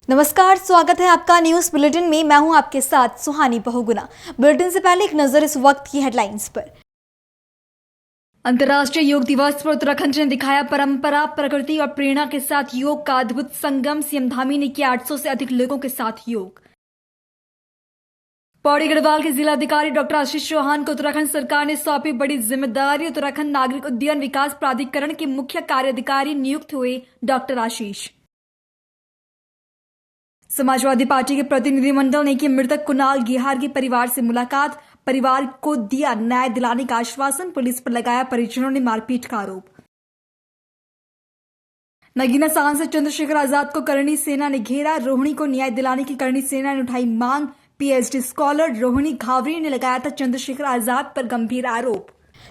नमस्कार, स्वागत है आपका न्यूज बुलेटिन में। मैं हूं आपके साथ सुहानी बहुगुना। बुलेटिन से पहले एक नजर इस वक्त की हेडलाइंस पर। अंतर्राष्ट्रीय योग दिवस पर उत्तराखंड ने दिखाया परंपरा, प्रकृति और प्रेरणा के साथ योग का अद्भुत संगम। सीएम धामी ने किया 800 से अधिक लोगों के साथ योग। पौड़ी गढ़वाल के जिलाधिकारी डॉक्टर आशीष चौहान को उत्तराखंड सरकार ने सौंपी बड़ी जिम्मेदारी। उत्तराखंड नागरिक उड्डयन विकास प्राधिकरण के मुख्य कार्यधिकारी नियुक्त हुए डॉक्टर आशीष। समाजवादी पार्टी के प्रतिनिधिमंडल ने की मृतक कुणाल गेहार के परिवार से मुलाकात। परिवार को दिया न्याय दिलाने का आश्वासन। पुलिस पर लगाया परिजनों ने मारपीट का आरोप। नगीना सांसद चंद्रशेखर आजाद को करणी सेना ने घेरा। रोहिणी को न्याय दिलाने की करणी सेना ने उठाई मांग। पीएचडी स्कॉलर रोहिणी घावरी ने लगाया था चंद्रशेखर आजाद पर गंभीर आरोप।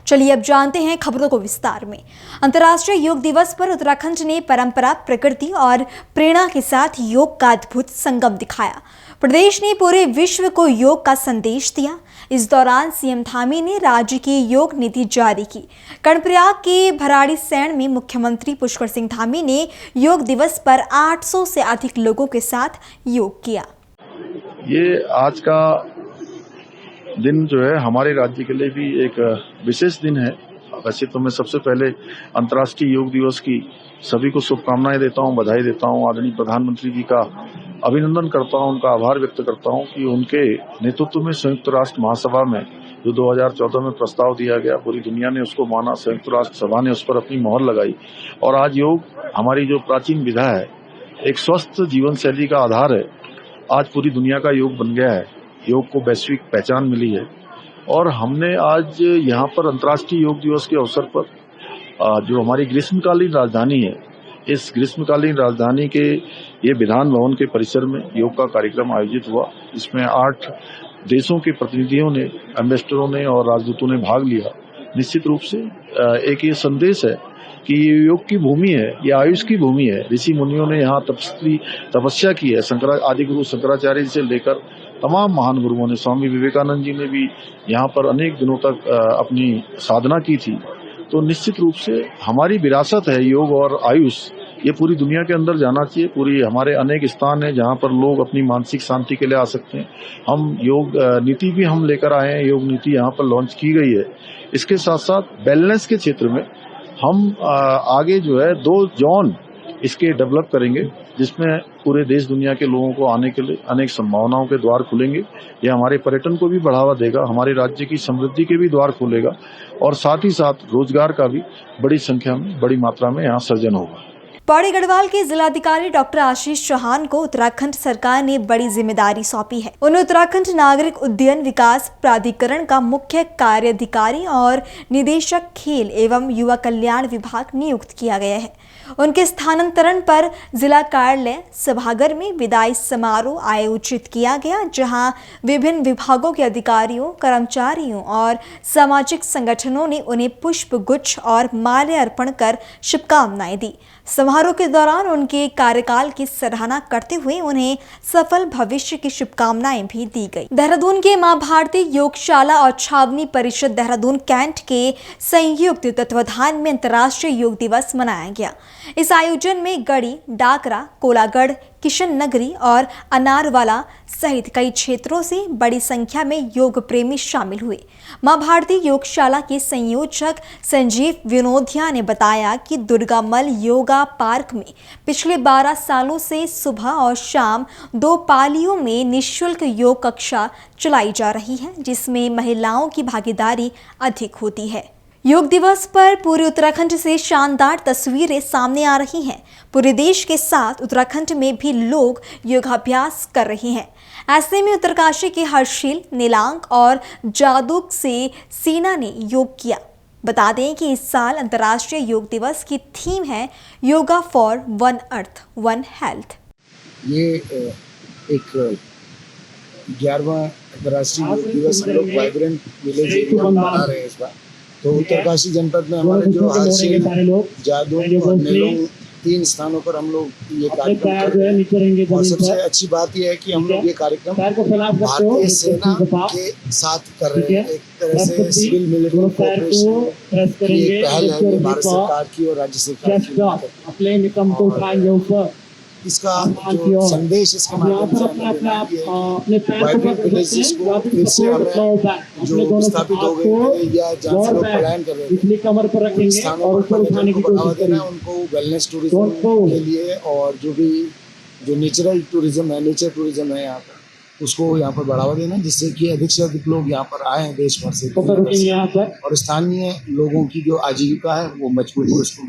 चलिए अब जानते हैं खबरों को विस्तार में। अंतर्राष्ट्रीय योग दिवस पर उत्तराखंड ने परंपरा, प्रकृति और प्रेरणा के साथ योग का अद्भुत संगम दिखाया। प्रदेश ने पूरे विश्व को योग का संदेश दिया। इस दौरान सीएम धामी ने राज्य की योग नीति जारी की। कर्णप्रयाग के भराड़ीसैंण में मुख्यमंत्री पुष्कर सिंह धामी ने योग दिवस पर 800 से अधिक लोगों के साथ योग किया। ये आज का दिन जो है हमारे राज्य के लिए भी एक विशेष दिन है। वैसे तो मैं सबसे पहले अंतर्राष्ट्रीय योग दिवस की सभी को शुभकामनाएं देता हूं, बधाई देता हूं। आदरणीय प्रधानमंत्री जी का अभिनंदन करता हूं, उनका आभार व्यक्त करता हूं कि उनके नेतृत्व में संयुक्त राष्ट्र महासभा में जो 2014 में प्रस्ताव दिया गया, पूरी दुनिया ने उसको माना, संयुक्त राष्ट्र सभा ने उस पर अपनी मोहर लगाई और आज योग हमारी जो प्राचीन विधा है, एक स्वस्थ जीवन शैली का आधार है, आज पूरी दुनिया का योग बन गया है। योग को वैश्विक पहचान मिली है और हमने आज यहाँ पर अंतर्राष्ट्रीय योग दिवस के अवसर पर जो हमारी ग्रीष्मकालीन राजधानी है, इस ग्रीष्मकालीन राजधानी के ये विधान भवन के परिसर में योग का कार्यक्रम आयोजित हुआ। इसमें 8 देशों के प्रतिनिधियों ने, एम्बेसडरों ने और राजदूतों ने भाग लिया। निश्चित रूप से एक ये संदेश है कि ये योग की भूमि है, ये आयुष की भूमि है। ऋषि मुनियों ने यहाँ तपस्या की है। आदि गुरु शंकराचार्य जी से लेकर तमाम महान गुरुओं ने, स्वामी विवेकानंद जी ने भी यहाँ पर अनेक दिनों तक अपनी साधना की थी। तो निश्चित रूप से हमारी विरासत है योग और आयुष, ये पूरी दुनिया के अंदर जाना चाहिए। पूरी हमारे अनेक स्थान है जहाँ पर लोग अपनी मानसिक शांति के लिए आ सकते हैं। हम योग नीति भी हम लेकर आए हैं, योग नीति यहाँ पर लॉन्च की गई है। इसके साथ साथ वेलनेस के क्षेत्र में हम आगे जो है 2 जोन इसके डेवलप करेंगे, जिसमें पूरे देश दुनिया के लोगों को आने के लिए अनेक संभावनाओं के द्वार खुलेंगे। ये हमारे पर्यटन को भी बढ़ावा देगा, हमारे राज्य की समृद्धि के भी द्वार खोलेगा और साथ ही साथ रोजगार का भी बड़ी संख्या में, बड़ी मात्रा में यहाँ सृजन होगा। पौड़ी गढ़वाल के जिलाधिकारी डॉक्टर आशीष चौहान को उत्तराखंड सरकार ने बड़ी जिम्मेदारी सौंपी है। उन्हें उत्तराखंड नागरिक उड्डयन विकास प्राधिकरण का मुख्य कार्यधिकारी और निदेशक खेल एवं युवा कल्याण विभाग नियुक्त किया गया है। उनके स्थानांतरण पर जिला कार्यालय सभागार में विदाई समारोह आयोजित किया गया, जहां विभिन्न विभागों के अधिकारियों, कर्मचारियों और सामाजिक संगठनों ने उन्हें पुष्प गुच्छ और माल्य अर्पण कर शुभकामनाएं दी। समारोह के दौरान उनके कार्यकाल की सराहना करते हुए उन्हें सफल भविष्य की शुभकामनाएं भी दी गई। देहरादून के मां भारती योगशाला और छावनी परिषद देहरादून कैंट के संयुक्त तत्वाधान में अंतर्राष्ट्रीय योग दिवस मनाया गया। इस आयोजन में गढ़ी, डाकरा, कोलागढ़, किशन नगरी और अनारवाला सहित कई क्षेत्रों से बड़ी संख्या में योग प्रेमी शामिल हुए। मां भारती योगशाला के संयोजक संजीव विनोदिया ने बताया कि दुर्गामल योगा पार्क में पिछले 12 सालों से सुबह और शाम 2 पालियों में निःशुल्क योग कक्षा चलाई जा रही है, जिसमें महिलाओं की भागीदारी अधिक होती है। योग दिवस पर पूरे उत्तराखंड से शानदार तस्वीरें सामने आ रही हैं। पूरे देश के साथ उत्तराखंड में भी लोग योगाभ्यास कर रहे हैं। ऐसे में उत्तरकाशी के हर्षिल, नीलांग और जादूक से सेना ने योग किया। बता दें कि इस साल अंतर्राष्ट्रीय योग दिवस की थीम है yoga for one earth one health. ये एक 11वां अंतर्राष्ट्रीय योग दिवस हम लोग वाइब्रेंट विलेज मना रहे हैं इस बार। तो उत्तरकाशी जनपद में हमारे जो हर्षिल, जादूक और नीलोंग 3 स्थानों पर हम लोग ये कार्यक्रम कर रहे हैं। और सबसे अच्छी बात यह है कि हम लोग ये कार्यक्रम भारतीय सेना के साथ कर रहे हैं। एक तरह से सिविल मिलिट्री कोऑपरेशन की एक पहल है भारत सरकार की और राज्य सरकार की। इसका जो संदेश इसके माध्यम से हमें देना है कि वाइब्रेंट विलेजेस को फिर से हमें जो स्थापित हो गए थे या जहाँ से लोग पलायन कर रहे थे उन स्थानों पर पर्यटन को बढ़ावा देना है, उनको वेलनेस टूरिज्म के लिए और जो नेचुरल टूरिज्म है, नेचर टूरिज्म है यहाँ पर, उसको यहाँ पर बढ़ावा देना, जिससे कि अधिक से अधिक लोग यहाँ पर आए देश भर से और स्थानीय लोगों की जो आजीविका है वो मजबूत हो उसको।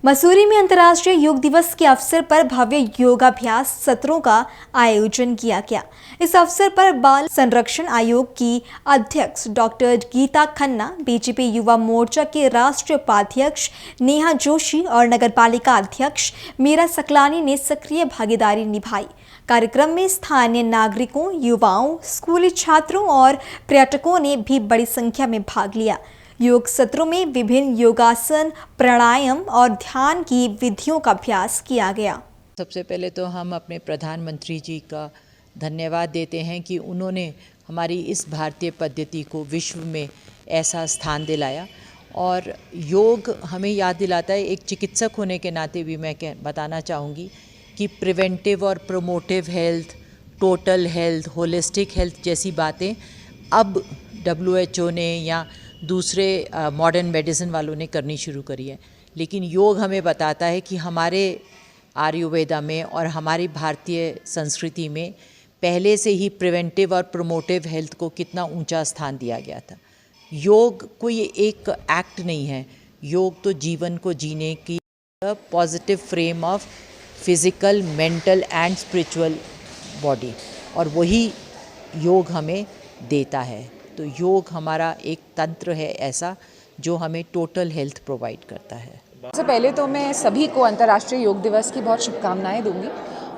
मसूरी में अंतर्राष्ट्रीय योग दिवस के अवसर पर भव्य योगाभ्यास सत्रों का आयोजन किया गया। इस अवसर पर बाल संरक्षण आयोग की अध्यक्ष डॉक्टर गीता खन्ना, बीजेपी युवा मोर्चा के राष्ट्रीय उपाध्यक्ष नेहा जोशी और नगरपालिका अध्यक्ष मीरा सकलानी ने सक्रिय भागीदारी निभाई। कार्यक्रम में स्थानीय नागरिकों, युवाओं, स्कूली छात्रों और पर्यटकों ने भी बड़ी संख्या में भाग लिया। योग सत्रों में विभिन्न योगासन, प्राणायाम और ध्यान की विधियों का अभ्यास किया गया। सबसे पहले तो हम अपने प्रधानमंत्री जी का धन्यवाद देते हैं कि उन्होंने हमारी इस भारतीय पद्धति को विश्व में ऐसा स्थान दिलाया। और योग हमें याद दिलाता है, एक चिकित्सक होने के नाते भी मैं बताना चाहूँगी कि प्रिवेंटिव और promotive health, total health, holistic health जैसी बातें अब WHO ने या दूसरे मॉडर्न मेडिसिन वालों ने करनी शुरू करी है। लेकिन योग हमें बताता है कि हमारे आयुर्वेदा में और हमारी भारतीय संस्कृति में पहले से ही प्रिवेंटिव और प्रोमोटिव हेल्थ को कितना ऊंचा स्थान दिया गया था। योग कोई एक एक्ट नहीं है, योग तो जीवन को जीने की positive frame of physical, mental and spiritual body, और वही योग हमें देता है। तो योग हमारा एक तंत्र है ऐसा जो हमें टोटल हेल्थ प्रोवाइड करता है। सबसे पहले तो मैं सभी को अंतर्राष्ट्रीय योग दिवस की बहुत शुभकामनाएं दूंगी।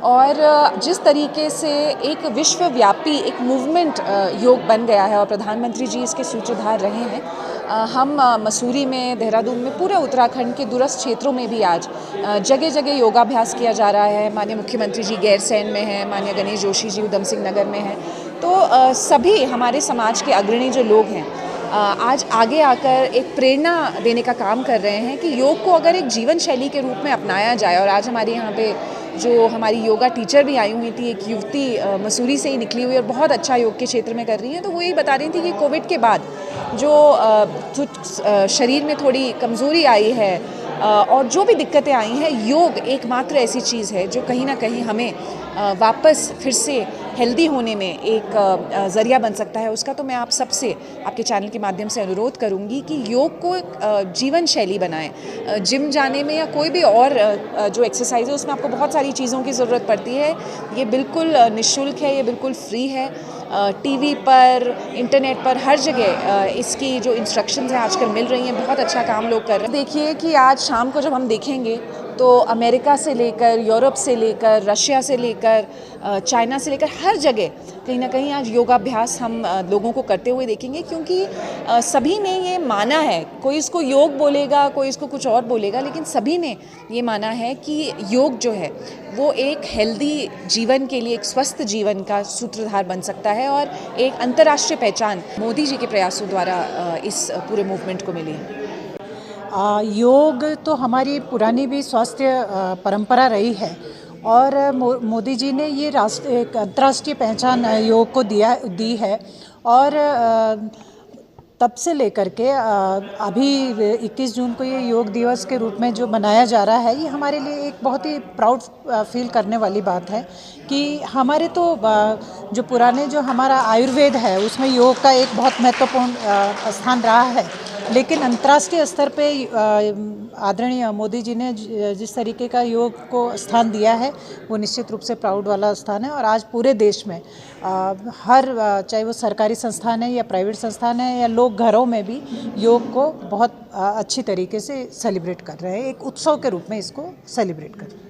और जिस तरीके से एक विश्वव्यापी एक मूवमेंट योग बन गया है और प्रधानमंत्री जी इसके सूत्रधार रहे हैं, हम मसूरी में, देहरादून में, पूरे उत्तराखंड के दूरस्थ क्षेत्रों में भी आज जगह जगह योगाभ्यास किया जा रहा है। माननीय मुख्यमंत्री जी गैरसैंण में हैं, माननीय गणेश जोशी जी उधम सिंह नगर में हैं। तो सभी हमारे समाज के अग्रणी जो लोग हैं आज आगे आकर एक प्रेरणा देने का काम कर रहे हैं कि योग को अगर एक जीवन शैली के रूप में अपनाया जाए। और आज हमारे यहाँ पे जो हमारी योगा टीचर भी आई हुई थी, एक युवती मसूरी से ही निकली हुई और बहुत अच्छा योग के क्षेत्र में कर रही है, तो वो यही बता रही थी कि कोविड के बाद जो शरीर में थोड़ी कमज़ोरी आई है और जो भी दिक्कतें आई हैं, योग एकमात्र ऐसी चीज़ है जो कहीं ना कहीं हमें वापस फिर से हेल्दी होने में एक ज़रिया बन सकता है। उसका तो मैं आप सबसे, आपके चैनल के माध्यम से अनुरोध करूंगी कि योग को एक जीवन शैली बनाएं। जिम जाने में या कोई भी और जो एक्सरसाइज है उसमें आपको बहुत सारी चीज़ों की ज़रूरत पड़ती है। ये बिल्कुल निःशुल्क है, ये बिल्कुल फ्री है। टीवी पर, इंटरनेट पर, हर जगह इसकी जो इंस्ट्रक्शंस हैं आजकल मिल रही हैं। बहुत अच्छा काम लोग कर रहे हैं। देखिए कि आज शाम को जब हम देखेंगे तो अमेरिका से लेकर, यूरोप से लेकर, रशिया से लेकर, चाइना से लेकर हर जगह कहीं ना कहीं आज योगाभ्यास हम लोगों को करते हुए देखेंगे, क्योंकि सभी ने ये माना है, कोई इसको योग बोलेगा, कोई इसको कुछ और बोलेगा, लेकिन सभी ने ये माना है कि योग जो है वो एक हेल्दी जीवन के लिए, एक स्वस्थ जीवन का सूत्रधार बन सकता है और एक अंतर्राष्ट्रीय पहचान मोदी जी के प्रयासों द्वारा इस पूरे मूवमेंट को मिली है। योग तो हमारी पुरानी भी स्वास्थ्य परंपरा रही है और मोदी जी ने ये एक अंतर्राष्ट्रीय पहचान योग को दी है। और तब से लेकर के अभी 21 जून को ये योग दिवस के रूप में जो मनाया जा रहा है, ये हमारे लिए एक बहुत ही प्राउड फील करने वाली बात है कि हमारे तो जो पुराने जो हमारा आयुर्वेद है उसमें योग का एक बहुत महत्वपूर्ण स्थान रहा है, लेकिन अंतर्राष्ट्रीय स्तर पे आदरणीय मोदी जी ने जिस तरीके का योग को स्थान दिया है वो निश्चित रूप से प्राउड वाला स्थान है। और आज पूरे देश में हर, चाहे वो सरकारी संस्थान है या प्राइवेट संस्थान है या लोग घरों में भी योग को बहुत अच्छी तरीके से सेलिब्रेट कर रहे हैं, एक उत्सव के रूप में इसको सेलिब्रेट कर रहे हैं।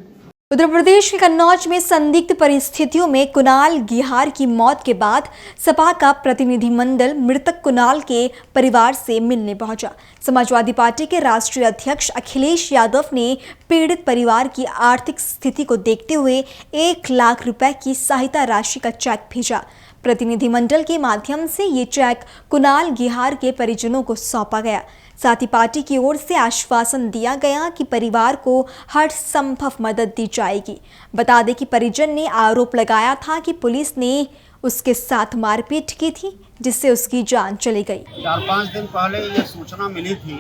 उत्तर प्रदेश के कन्नौज में संदिग्ध परिस्थितियों में कुणाल गिहार की मौत के बाद सपा का प्रतिनिधिमंडल मृतक कुणाल के परिवार से मिलने पहुंचा। समाजवादी पार्टी के राष्ट्रीय अध्यक्ष अखिलेश यादव ने पीड़ित परिवार की आर्थिक स्थिति को देखते हुए 1 लाख रुपए की सहायता राशि का चेक भेजा। प्रतिनिधिमंडल के माध्यम से ये चेक कुणाल गिहार के परिजनों को सौंपा गया। साथ ही पार्टी की ओर से आश्वासन दिया गया कि परिवार को हर संभव मदद दी जाएगी। बता दें कि परिजन ने आरोप लगाया था कि पुलिस ने उसके साथ मारपीट की थी, जिससे उसकी जान चली गई। 4-5 दिन पहले ये सूचना मिली थी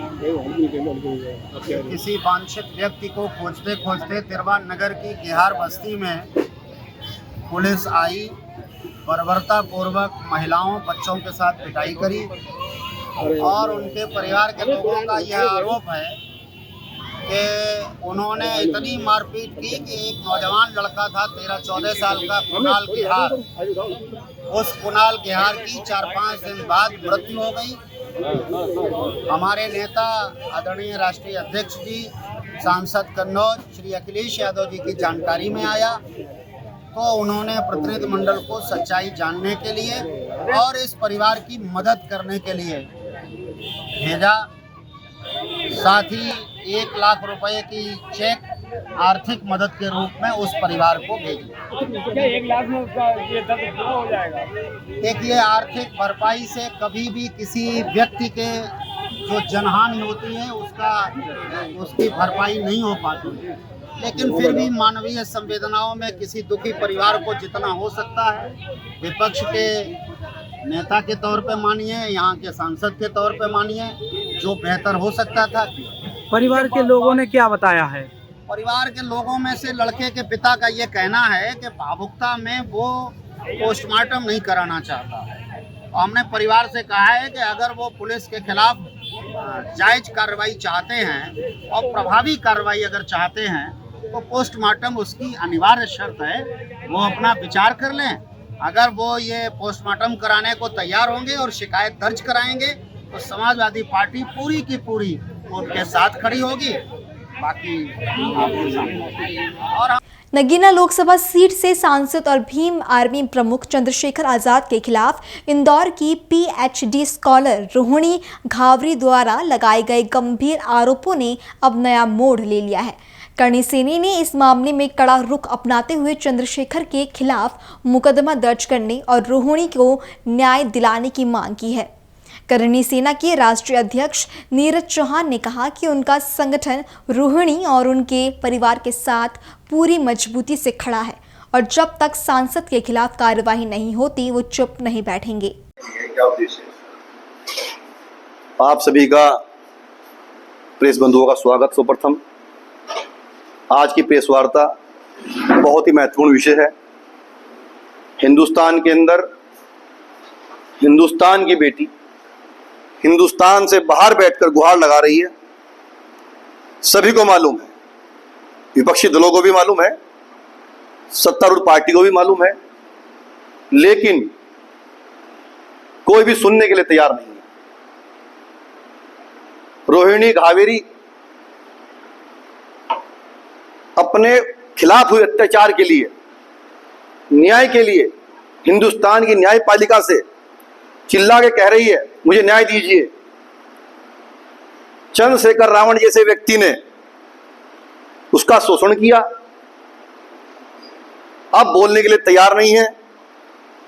कि किसी वांछित व्यक्ति को खोजते खोजते तिरवा नगर की गेहार बस्ती में पुलिस आई, बर्बरतापूर्वक महिलाओं बच्चों के साथ पिटाई करी और उनके परिवार के लोगों का यह आरोप है कि उन्होंने इतनी मारपीट की कि एक नौजवान लड़का था 13-14 साल का कुणाल गेहार, उस कुणाल गेहार की 4-5 दिन बाद मृत्यु हो गई। हमारे नेता आदरणीय राष्ट्रीय अध्यक्ष जी, सांसद कन्नौज श्री अखिलेश यादव जी की जानकारी में आया तो उन्होंने प्रतिनिधि मंडल को सच्चाई जानने के लिए और इस परिवार की मदद करने के लिए भेजा। साथ ही 1 लाख रुपए की चेक आर्थिक मदद के रूप में उस परिवार को भेजी। क्या 1 लाख में उसका ये दर्द पूरा हो जाएगा? देखिए, आर्थिक भरपाई से कभी भी किसी व्यक्ति के जो जनहानि होती है उसकी भरपाई नहीं हो पाती, लेकिन फिर भी मानवीय संवेदनाओं में किसी दुखी परिवार को जितना हो सकता है, विपक्ष के नेता के तौर पे मानिए, यहाँ के सांसद के तौर पे मानिए, जो बेहतर हो सकता था। परिवार के लोगों ने क्या बताया है? परिवार के लोगों में से लड़के के पिता का ये कहना है कि भावुकता में वो पोस्टमार्टम नहीं कराना चाहता है। हमने परिवार से कहा है कि अगर वो पुलिस के खिलाफ जायज कार्रवाई चाहते हैं और प्रभावी कार्रवाई अगर चाहते हैं तो पोस्टमार्टम उसकी अनिवार्य शर्त है, वो अपना विचार कर लें। अगर वो ये पोस्टमार्टम कराने को तैयार होंगे और शिकायत दर्ज कराएंगे तो समाजवादी पार्टी पूरी की पूरी उनके साथ खड़ी होगी। बाकी आपके सामने। और नगीना लोकसभा सीट से सांसद और भीम आर्मी प्रमुख चंद्रशेखर आजाद के खिलाफ इंदौर की PhD स्कॉलर रोहिणी घावरी द्वारा लगाए गए गंभीर आरोपों ने अब नया मोड़ ले लिया है। करणी सेनी ने इस मामले में कड़ा रुख अपनाते हुए चंद्रशेखर के खिलाफ मुकदमा दर्ज करने और रोहिणी को न्याय दिलाने की मांग की है। करणी सेना के राष्ट्रीय अध्यक्ष नीरज चौहान ने कहा कि उनका संगठन रोहिणी और उनके परिवार के साथ पूरी मजबूती से खड़ा है और जब तक सांसद के खिलाफ कार्यवाही नहीं होती वो चुप नहीं बैठेंगे। क्या उद्देश्य है? आप सभी का प्रेस बंधुओं का स्वागत। सर्वप्रथम आज की प्रेस वार्ता बहुत ही महत्वपूर्ण विषय है। हिंदुस्तान के अंदर हिंदुस्तान की बेटी हिंदुस्तान से बाहर बैठकर गुहार लगा रही है। सभी को मालूम है, विपक्षी दलों को भी मालूम है, सत्तारूढ़ पार्टी को भी मालूम है, लेकिन कोई भी सुनने के लिए तैयार नहीं है। रोहिणी घावेरी अपने खिलाफ हुए अत्याचार के लिए, न्याय के लिए हिंदुस्तान की न्यायपालिका से चिल्ला के कह रही है, मुझे न्याय दीजिए। चंद्रशेखर रावण जैसे व्यक्ति ने उसका शोषण किया, अब बोलने के लिए तैयार नहीं है।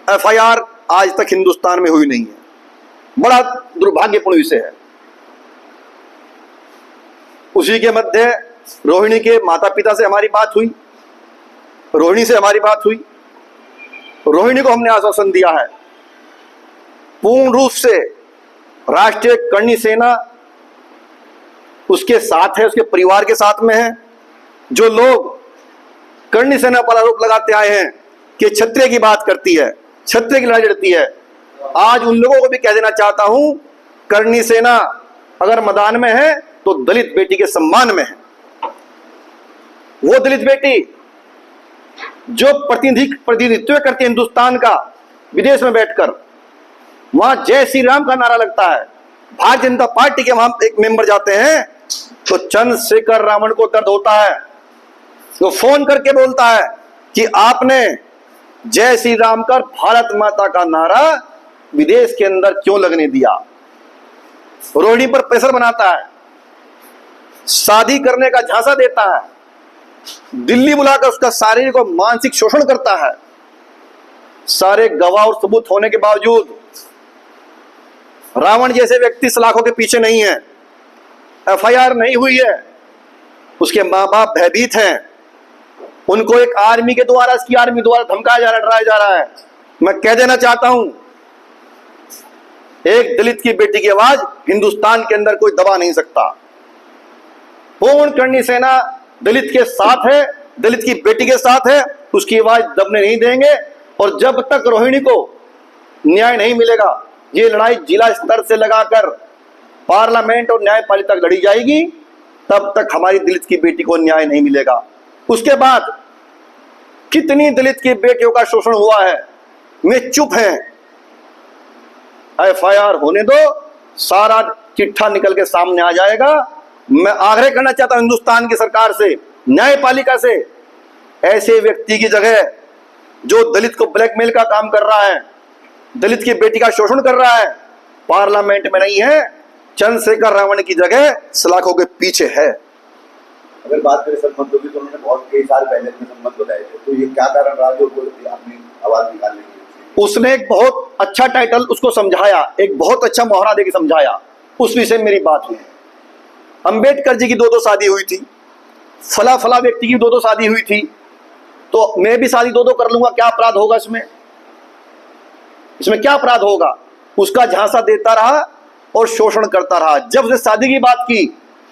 FIR आज तक हिंदुस्तान में हुई नहीं है। बड़ा दुर्भाग्यपूर्ण विषय है। उसी के मध्य रोहिणी के माता पिता से हमारी बात हुई, रोहिणी से हमारी बात हुई। रोहिणी को हमने आश्वासन दिया है, पूर्ण रूप से राष्ट्रीय करणी सेना उसके साथ है, उसके परिवार के साथ में है। जो लोग करणी सेना पर आरोप लगाते आए हैं कि क्षत्रिय की बात करती है, क्षत्रिय की लड़ाई लड़ती है, आज उन लोगों को भी कह देना चाहता हूं, करणी सेना अगर मैदान में है तो दलित बेटी के सम्मान में है। वो दलित बेटी जो प्रतिनिधित्व करती है हिंदुस्तान का, विदेश में बैठकर वहां जय श्री राम का नारा लगता है, भारतीय जनता पार्टी के वहां एक मेंबर जाते हैं तो चंद्रशेखर रावण को दर्द होता है। तो फोन करके बोलता है कि आपने जय श्री राम कर भारत माता का नारा विदेश के अंदर क्यों लगने दिया। रोहिणी पर प्रेशर बनाता है, शादी करने का झांसा देता है, दिल्ली बुलाकर उसका शारीरिक और मानसिक शोषण करता है। सारे गवाह और सबूत होने के बावजूद रावण जैसे व्यक्ति सलाखों के पीछे नहीं है। FIR नहीं हुई है, उसके माँ बाप भयभीत हैं, उनको एक आर्मी के द्वारा, इसकी आर्मी द्वारा धमकाया जा रहा है, डराया जा रहा है। मैं कह देना चाहता हूं, एक दलित की बेटी की आवाज हिंदुस्तान के अंदर कोई दबा नहीं सकता। पूर्ण करणी सेना दलित के साथ है, दलित की बेटी के साथ है, उसकी आवाज दबने नहीं देंगे। और जब तक रोहिणी को न्याय नहीं मिलेगा, ये लड़ाई जिला स्तर से लगाकर पार्लियामेंट और न्यायपालिका तक लड़ी जाएगी, तब तक हमारी दलित की बेटी को न्याय नहीं मिलेगा। उसके बाद कितनी दलित की बेटियों का शोषण हुआ है, वे चुप हैं। FIR होने दो, सारा चिट्ठा निकल के सामने आ जाएगा। मैं आग्रह करना चाहता हूं हिंदुस्तान की सरकार से, न्यायपालिका से, ऐसे व्यक्ति की जगह जो दलित को ब्लैकमेल का काम कर रहा है, दलित की बेटी का शोषण कर रहा है, पार्लियामेंट में नहीं है, चंद्रशेखर रावण की जगह सलाखों के पीछे है। अगर बात करें संबंधों की, तो उन्होंने बहुत कई साल पहले अपने संबंध बताए थे, तो ये क्या कारण रहा जो अपनी आवाज निकालने की? उसने एक बहुत अच्छा टाइटल उसको समझाया, एक बहुत अच्छा मुहावरा देकर समझाया, उस विषय में मेरी बात हुई। अंबेडकर जी की 2-2 शादी हुई थी, फला फला व्यक्ति की 2-2 शादी हुई थी, तो मैं भी शादी 2-2 कर लूंगा, क्या अपराध होगा इसमें? इसमें क्या अपराध होगा? उसका झांसा देता रहा और शोषण करता रहा। जब उसने शादी की बात की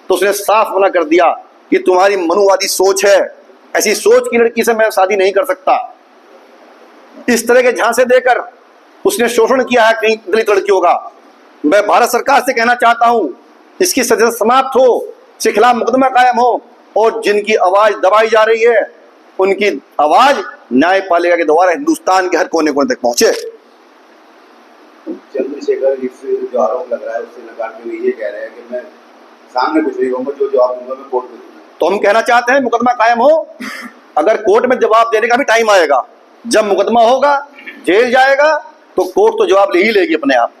तो उसने साफ मना कर दिया कि तुम्हारी मनुवादी सोच है, ऐसी सोच की लड़की से मैं शादी नहीं कर सकता। इस तरह के झांसे देकर उसने शोषण किया है कई दलित लड़कियों का। मैं भारत सरकार से कहना चाहता हूं, इसकी सजा समाप्त हो, इसके खिलाफ मुकदमा कायम हो, और जिनकी आवाज दबाई जा रही है उनकी आवाज न्यायपालिका के द्वारा हिंदुस्तान के हर कोने कोने तक पहुंचे। चंद्रशेखर इस जो आरोप लग रहा है उससे नकारते हुए ये कह रहे हैं कि मैं सामने कुछ नहीं कहूंगा, जो जवाब दूंगा मैं कोर्ट में दूंगा। तो हम कहना चाहते हैं मुकदमा कायम हो, अगर कोर्ट में जवाब देने का भी टाइम आएगा, जब मुकदमा होगा, जेल जाएगा, तो कोर्ट तो जवाब ले ही लेगी अपने आप।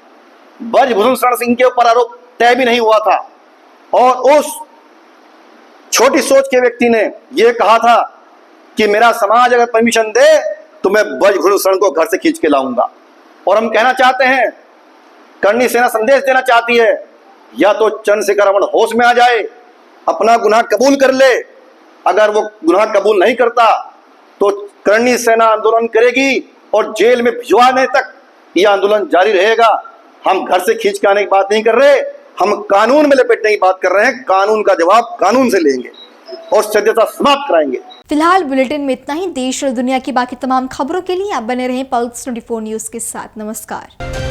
ब्रजभूषण शरण सिंह के ऊपर आरोप तय भी नहीं हुआ था, और उस छोटी सोच के व्यक्ति ने यह कहा था कि मेरा समाज अगर परमिशन दे तो मैं ब्रजभूषण शरण को घर से खींच के लाऊंगा। और हम कहना चाहते हैं, करणी सेना संदेश देना चाहती है, या तो चंद्रशेखर रावण होश में आ जाए, अपना गुनाह कबूल कर ले, अगर वो गुनाह कबूल नहीं करता तो करणी सेना आंदोलन करेगी और जेल में भिजवाने तक यह आंदोलन जारी रहेगा। हम घर से खींच के आने की बात नहीं कर रहे, हम कानून में लपेटने की बात कर रहे हैं। कानून का जवाब कानून से लेंगे और सत्यता समाप्त कराएंगे। फिलहाल बुलेटिन में इतना ही। देश और दुनिया की बाकी तमाम खबरों के लिए आप बने रहें पल्स 24 न्यूज के साथ। नमस्कार।